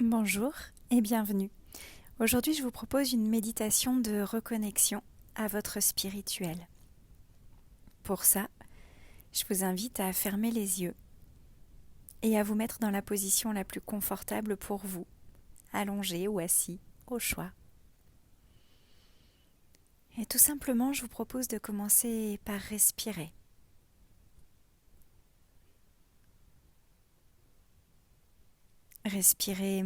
Bonjour et bienvenue. Aujourd'hui, je vous propose une méditation de reconnexion à votre spirituel. Pour ça, je vous invite à fermer les yeux et à vous mettre dans la position la plus confortable pour vous, allongé ou assis, au choix. Et tout simplement, je vous propose de commencer par respirer. Respirer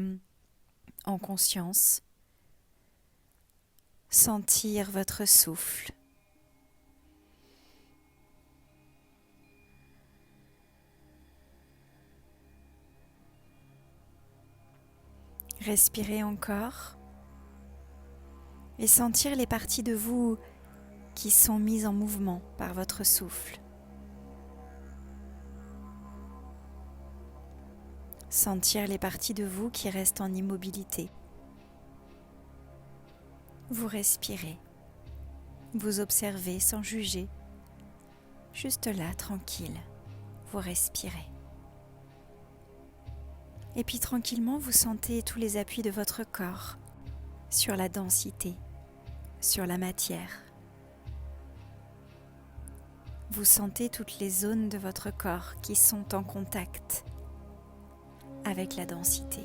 en conscience, sentir votre souffle. Respirez encore et sentir les parties de vous qui sont mises en mouvement par votre souffle. Sentir les parties de vous qui restent en immobilité. Vous respirez, vous observez sans juger, juste là, tranquille, vous respirez. Et puis tranquillement, vous sentez tous les appuis de votre corps sur la densité, sur la matière. Vous sentez toutes les zones de votre corps qui sont en contact avec la densité.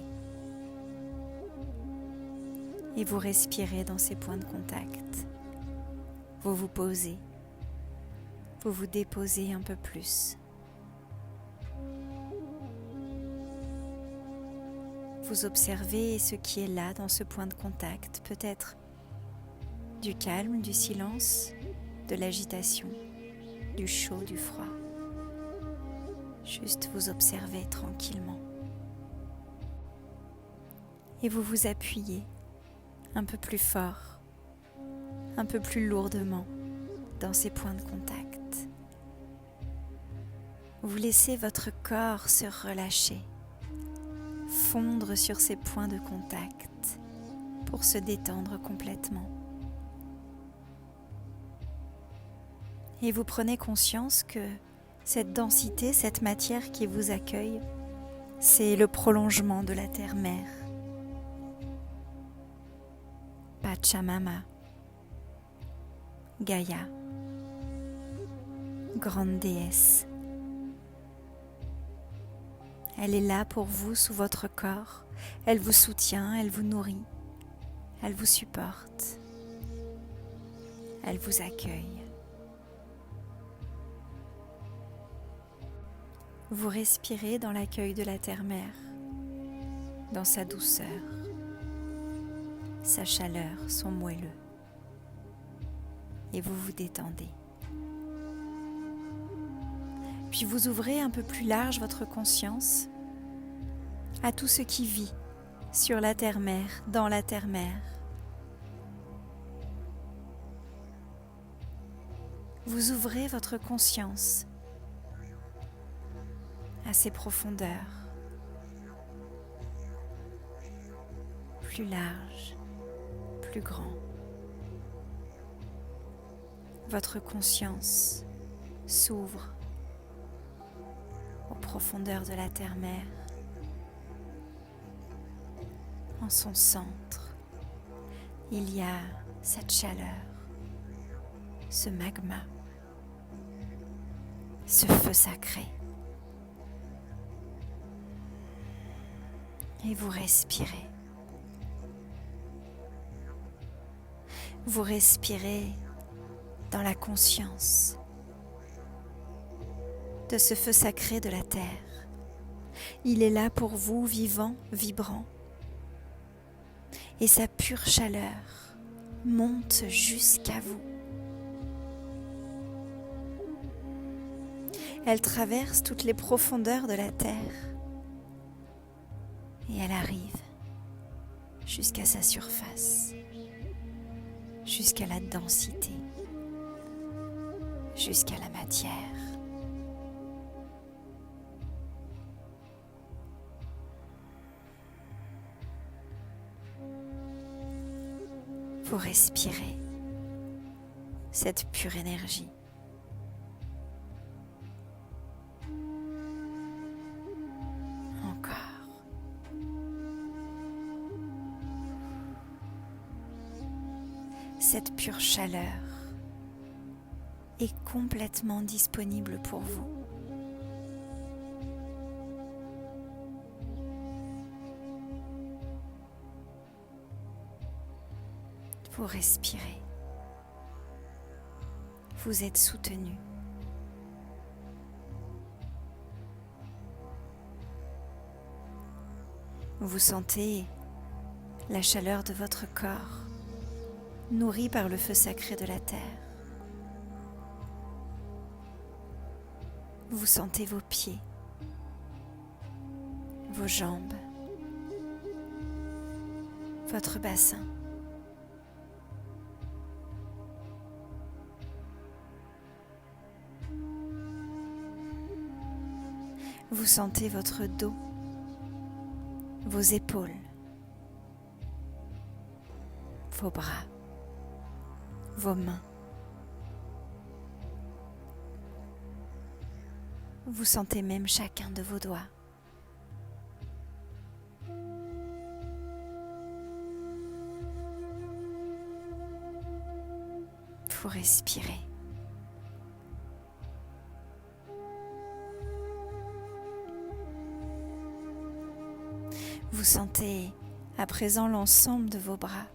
Et vous respirez dans ces points de contact. Vous vous posez, vous vous déposez un peu plus. Vous observez ce qui est là dans ce point de contact, peut-être du calme, du silence, de l'agitation, du chaud, du froid. Juste vous observez tranquillement. Et vous vous appuyez un peu plus fort, un peu plus lourdement dans ces points de contact. Vous laissez votre corps se relâcher, fondre sur ces points de contact pour se détendre complètement. Et vous prenez conscience que cette densité, cette matière qui vous accueille, c'est le prolongement de la terre-mère. Pachamama, Gaïa, grande déesse. Elle est là pour vous sous votre corps, elle vous soutient, elle vous nourrit, elle vous supporte, elle vous accueille. Vous respirez dans l'accueil de la terre-mère, dans sa douceur, sa chaleur, son moelleux. Et vous vous détendez. Puis vous ouvrez un peu plus large votre conscience à tout ce qui vit sur la terre-mère, dans la terre-mère. Vous ouvrez votre conscience à ses profondeurs, plus larges, plus grands. Votre conscience s'ouvre aux profondeurs de la terre-mère. En son centre, il y a cette chaleur, ce magma, ce feu sacré. Et vous respirez. Vous respirez dans la conscience de ce feu sacré de la terre. Il est là pour vous, vivant, vibrant. Et sa pure chaleur monte jusqu'à vous. Elle traverse toutes les profondeurs de la terre. Et elle arrive jusqu'à sa surface, jusqu'à la densité, jusqu'à la matière. Vous respirez cette pure énergie. Encore. cette pure chaleur est complètement disponible pour vous. Vous respirez. Vous êtes soutenu. Vous sentez la chaleur de votre corps, nourri par le feu sacré de la terre. Vous sentez vos pieds, vos jambes, votre bassin. Vous sentez votre dos, vos épaules, vos bras, vos mains. Vous sentez même chacun de vos doigts. Vous respirez. Vous sentez à présent l'ensemble de vos bras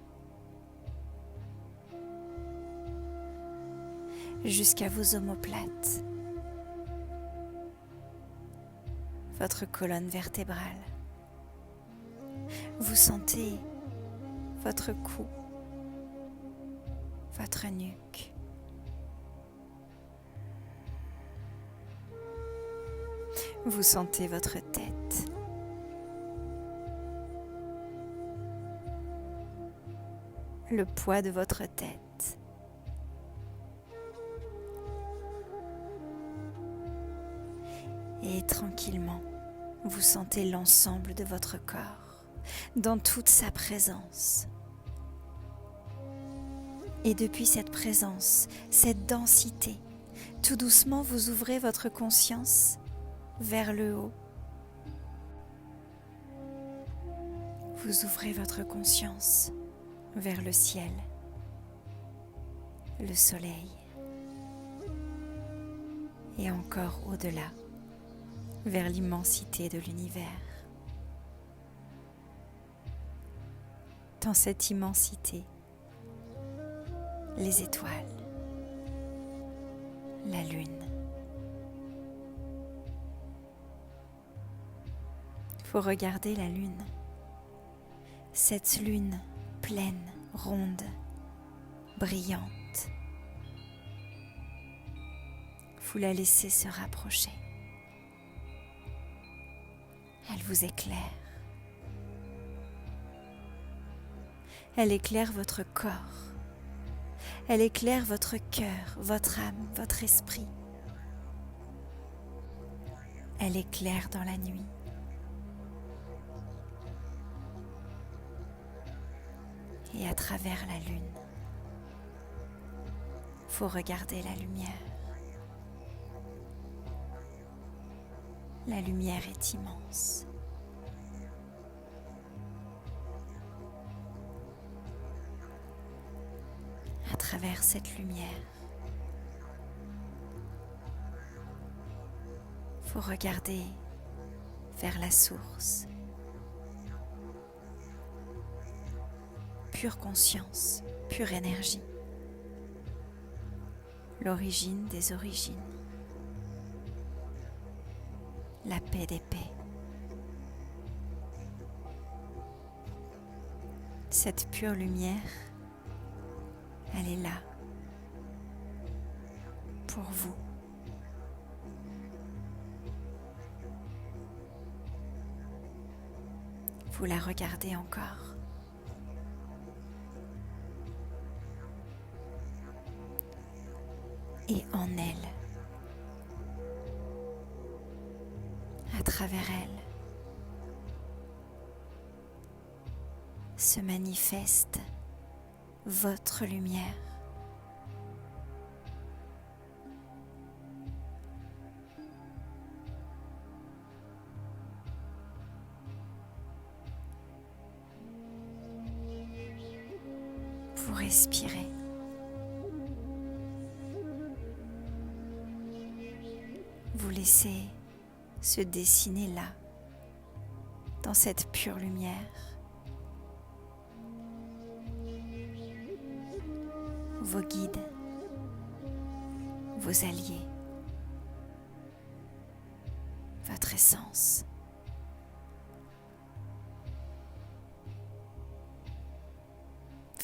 jusqu'à vos omoplates, votre colonne vertébrale. Vous sentez votre cou, votre nuque. Vous sentez votre tête. Le poids de votre tête. Et tranquillement, vous sentez l'ensemble de votre corps dans toute sa présence. Et depuis cette présence, cette densité, tout doucement vous ouvrez votre conscience vers le haut. Vous ouvrez votre conscience vers le ciel, le soleil, et encore au-delà, vers l'immensité de l'univers. Dans cette immensité, les étoiles, la lune. Vous regardez la lune, cette lune pleine, ronde, brillante. Vous la laissez se rapprocher. Elle vous éclaire. Elle éclaire votre corps. Elle éclaire votre cœur, votre âme, votre esprit. Elle éclaire dans la nuit. Et à travers la lune, vous regardez la lumière. La lumière est immense. À travers cette lumière, vous regardez vers la source. Pure conscience, pure énergie. L'origine des origines. La paix des paix. Cette pure lumière, elle est là pour vous. Vous la regardez encore. Et en elle, à travers elle, se manifeste votre lumière. Vous respirez. vous laissez se dessiner là, dans cette pure lumière. Vos guides, vos alliés, votre essence.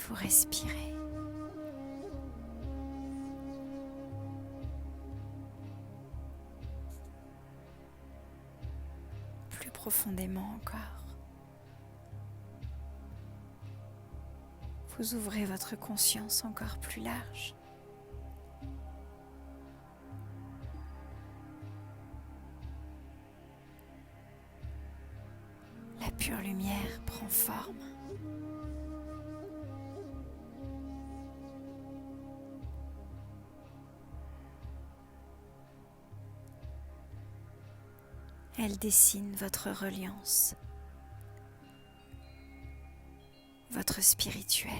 Vous respirez. Plus profondément encore. Vous ouvrez votre conscience encore plus large. La pure lumière prend forme. Elle dessine votre reliance, votre spirituel.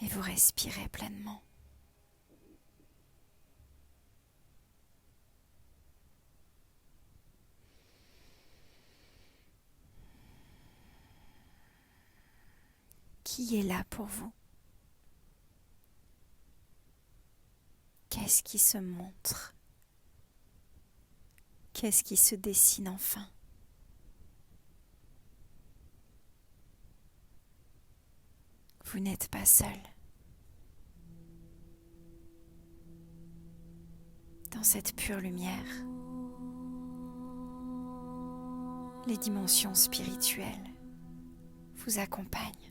Et vous respirez pleinement. Qui est là pour vous? Qu'est-ce qui se montre? Qu'est-ce qui se dessine enfin? Vous n'êtes pas seul. Dans cette pure lumière, les dimensions spirituelles vous accompagnent.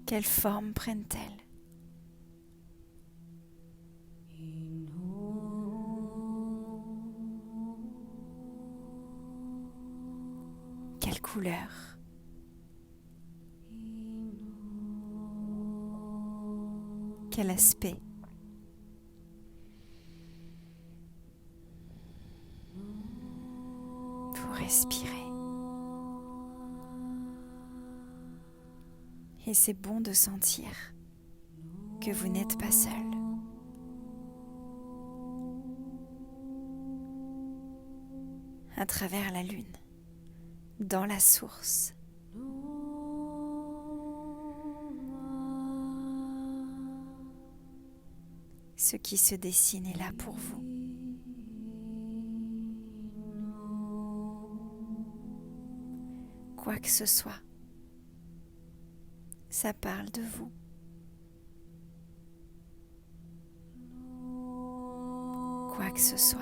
Quelle forme prennent-elles? Quelle couleur? Quel aspect? Vous respirez. Et c'est bon de sentir que vous n'êtes pas seul. À travers la lune, dans la source, ce qui se dessine est là pour vous. Quoi que ce soit, ça parle de vous. Quoi que ce soit,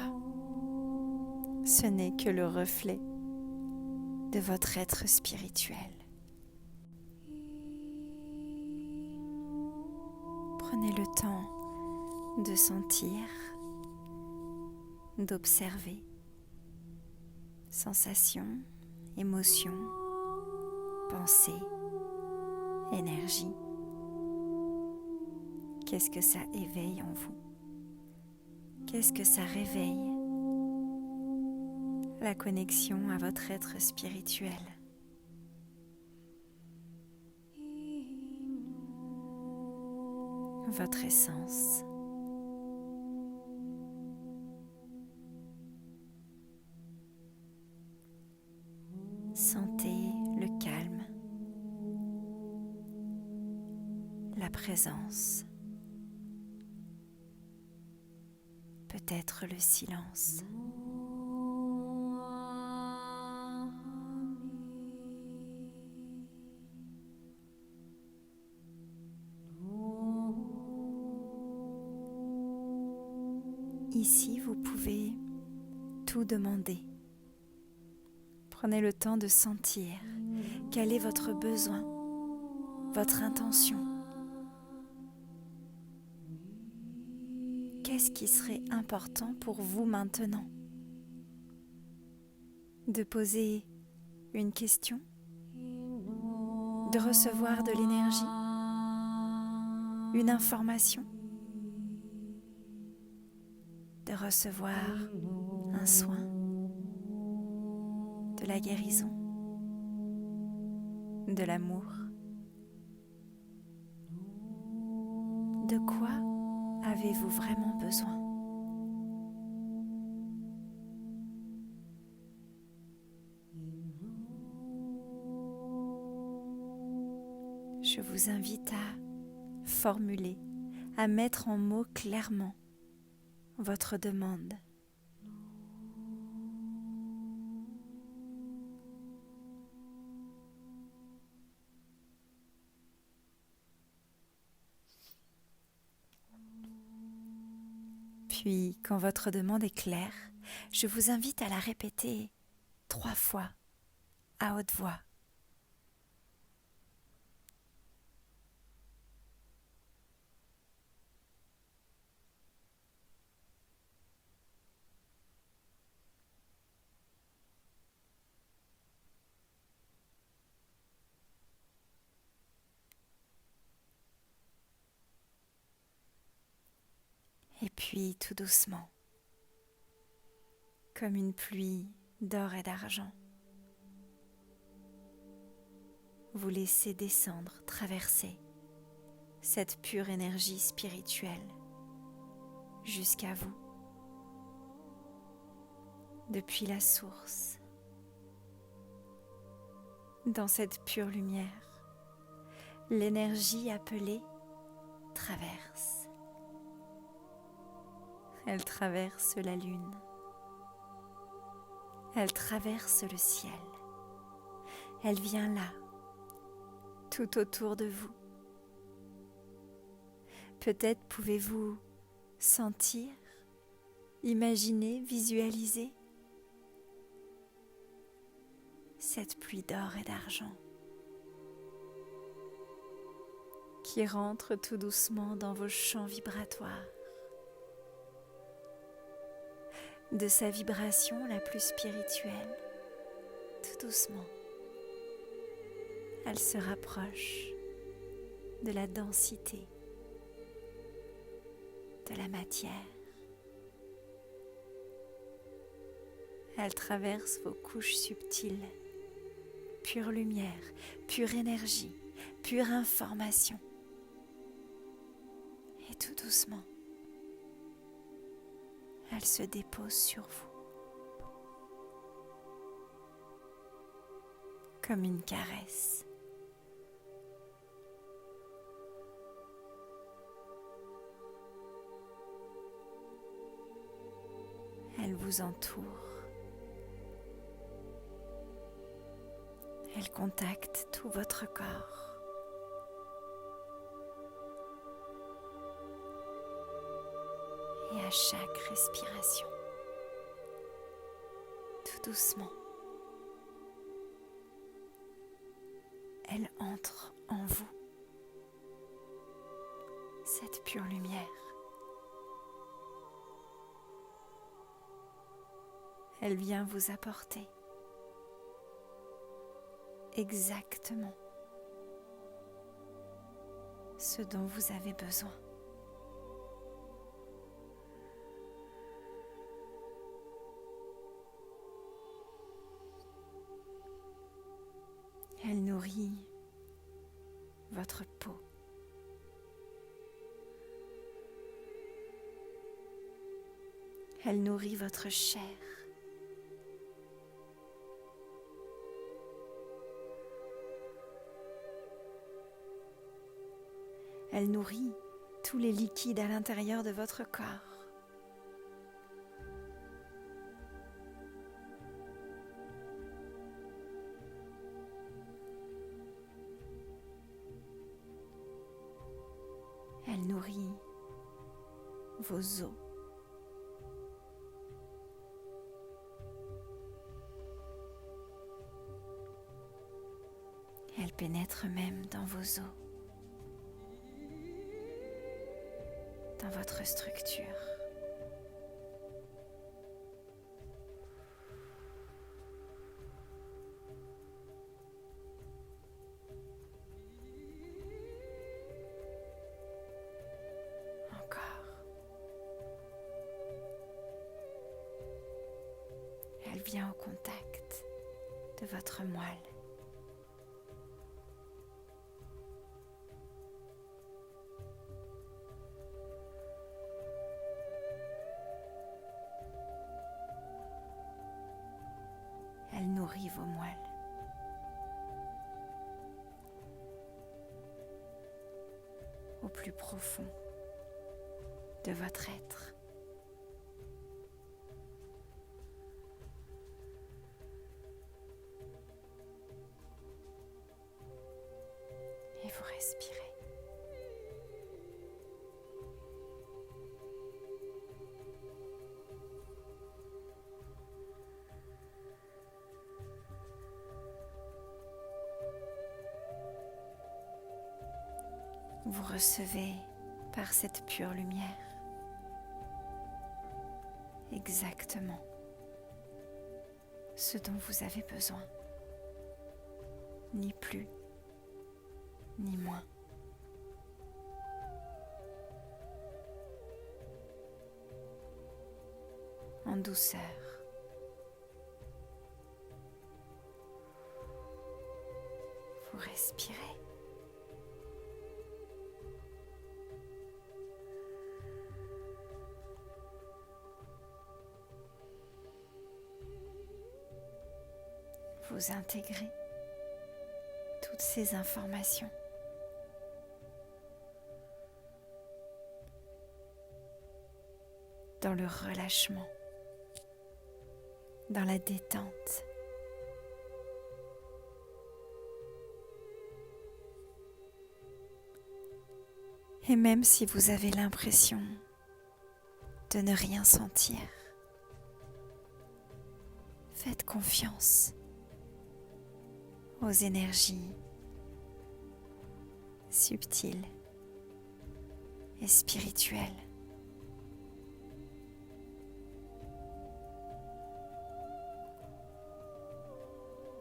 ce n'est que le reflet de votre être spirituel. Prenez le temps de sentir, d'observer sensations, émotions, pensées, énergie. Qu'est-ce que ça éveille en vous? Qu'est-ce que ça réveille? La connexion à votre être spirituel. Votre essence. Sentez le calme, la présence, peut-être le silence. Ici, vous pouvez tout demander. Prenez le temps de sentir quel est votre besoin, votre intention. Qu'est-ce qui serait important pour vous maintenant? De poser une question, de recevoir de l'énergie, une information, de recevoir un soin, de la guérison. de l'amour. De quoi avez-vous vraiment besoin? Je vous invite à formuler, à mettre en mots clairement votre demande. Puis, quand votre demande est claire, je vous invite à la répéter 3 fois à haute voix. Et puis, tout doucement, comme une pluie d'or et d'argent, vous laissez descendre, traverser cette pure énergie spirituelle jusqu'à vous, depuis la source. Dans cette pure lumière, l'énergie appelée traverse. Elle traverse la lune. Elle traverse le ciel. Elle vient là, tout autour de vous. Peut-être pouvez-vous sentir, imaginer, visualiser cette pluie d'or et d'argent qui rentre tout doucement dans vos champs vibratoires. De sa vibration la plus spirituelle, tout doucement, elle se rapproche de la densité de la matière. Elle traverse vos couches subtiles, pure lumière, pure énergie, pure information. Et tout doucement, elle se dépose sur vous, comme une caresse. Elle vous entoure. Elle contacte tout votre corps. Et à chaque respiration, tout doucement, elle entre en vous, cette pure lumière. Elle vient vous apporter exactement ce dont vous avez besoin. Elle nourrit votre peau. Elle nourrit votre chair. Elle nourrit tous les liquides à l'intérieur de votre corps. Elle nourrit vos os. Elle pénètre même dans vos os, dans votre structure. Encore. Elle vient au contact de votre moelle. au plus profond de votre être. Et vous respirez. Vous recevez par cette pure lumière exactement ce dont vous avez besoin, ni plus, ni moins. En douceur. Vous respirez. Vous intégrez toutes ces informations. Dans le relâchement, dans la détente. Et même si vous avez l'impression de ne rien sentir, faites confiance aux énergies subtiles et spirituelles.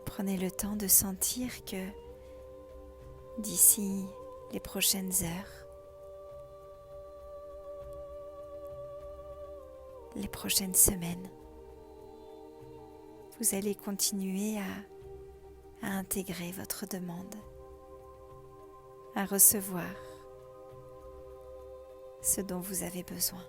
Prenez le temps de sentir que d'ici les prochaines heures, les prochaines semaines, vous allez continuer à intégrer votre demande, à recevoir ce dont vous avez besoin.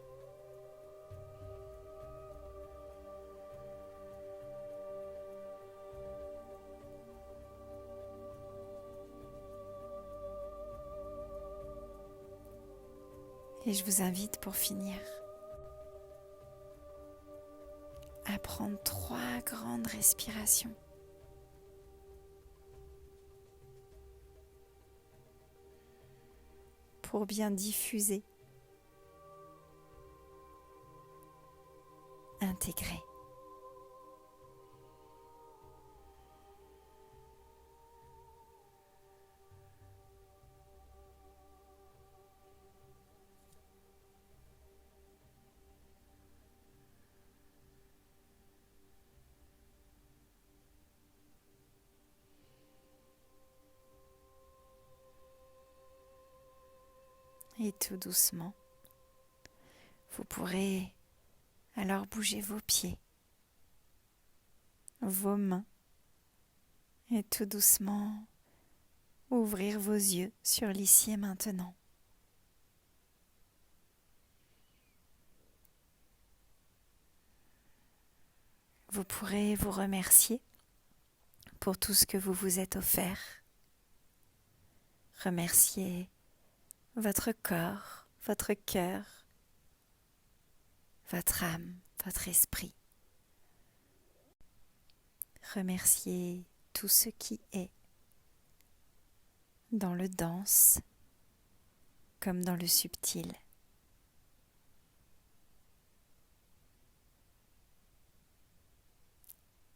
Et je vous invite pour finir à prendre 3 grandes respirations. Pour bien diffuser, intégrer. Et tout doucement, vous pourrez alors bouger vos pieds, vos mains, et tout doucement ouvrir vos yeux sur l'ici et maintenant. Vous pourrez vous remercier pour tout ce que vous vous êtes offert. Remercier votre corps, votre cœur, votre âme, votre esprit. Remercier tout ce qui est dans le dense comme dans le subtil.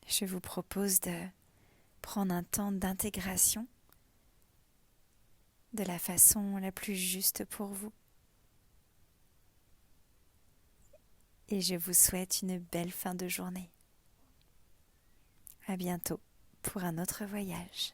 Je vous propose de prendre un temps d'intégration de la façon la plus juste pour vous. Et je vous souhaite une belle fin de journée. À bientôt pour un autre voyage.